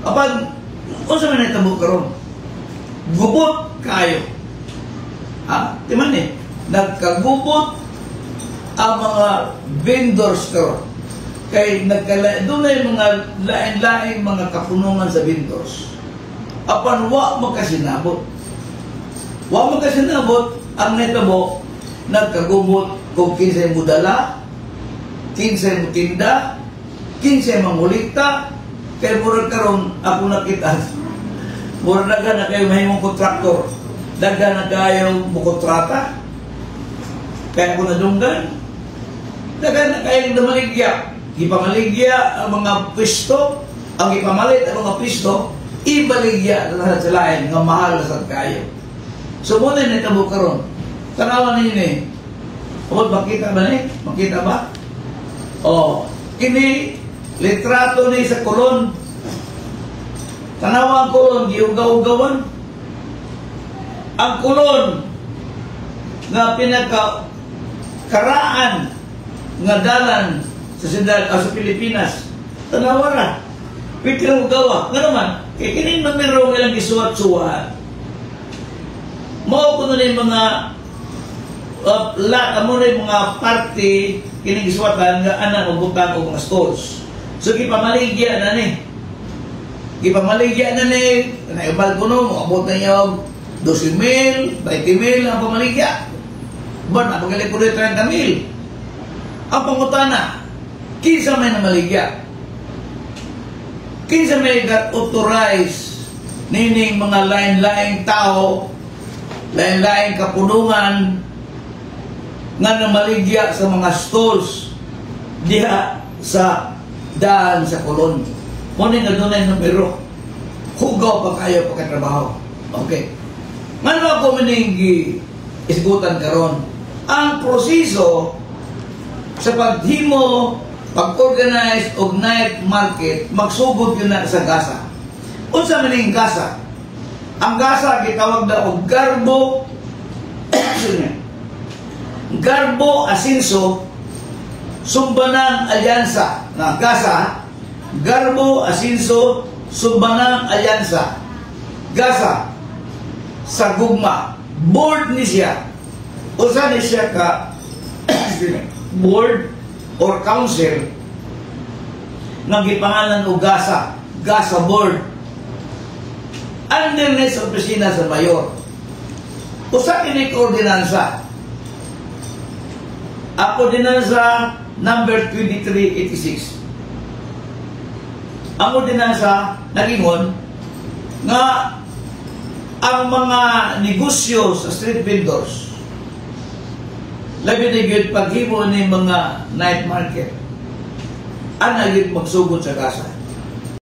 Kapag, o sa mga natabo karon, gubot kayo. Di man nagkagubot ang mga vendors karon. Kay doon na yung mga lain-lain mga kapunungan sa vendors. Apan wa makasinabot. Wa makasinabot ang netabo nagkagubot kung kinsay mo dala, kinsay mo tinda, kinsay mangulikta, kaya murag karon ako nakita. Murag na kayo mahimong kontraktor, daga na kayo mukontrata, kaya ako nadunggan, daga na kayo namaligya. Ipamaligya ang mga pwesto, ang ipamalit ang mga pwesto, ibaligya na sa lain nga mahal na sa kayo. So muna na itabo karon. Tanawan ninyo ni. Makita ba ni? Makita ba? Kini litrato ni sa kulon. Tanawan kulon, giugaw-ugawan. Ang kulon nga pinagkaraan nga dalan sa Pilipinas, tanawa na. Pikirang ugawa. Nga naman, kaya kining namirong ilang isuwat-suwat. Mao ko na yung mga mga party kining isuwatan nga anak o butang o mga stores. So, ipamaligya na ni. Ipamaligya na ni. Naibal ko no, abot na niya 12,000, 20,000 ang pamaligya. Ba, napagaling ko rin 30,000. Ang pangutana, kinsa may namaligya? Kinsa may authorize nining mga lain-laing tao, lain-laing kapunungan nga namaligya sa mga stalls diha sa daan sa kulon. Muna nga doon ay numero. Hugaw pa kayo pagkatrabaho. Okay. Ngano ako maningi isgutan karon? Ang proseso sa paghimo, pag-organize og night market, magsugod yun na sa gasa. Unsa man ning gasa? Ang gasa gitawag na og Garbo Garbo Asinso Sumbanang Alyansa. Na gasa, Garbo Asinso Sumbanang Alyansa. Gasa sa gugma. Board ni siya. Unsa ni siya ka board or council nga gipangalan og gasa, gasa board. Under ni sa opisina sa mayor. Usa kini ordinansa. Ordinansa number 2386. Ang ordinansa nagingon nga ang mga negosyo sa street vendors, labi na yun paghimo ni mga night market, ana yun magsugod sa gasa.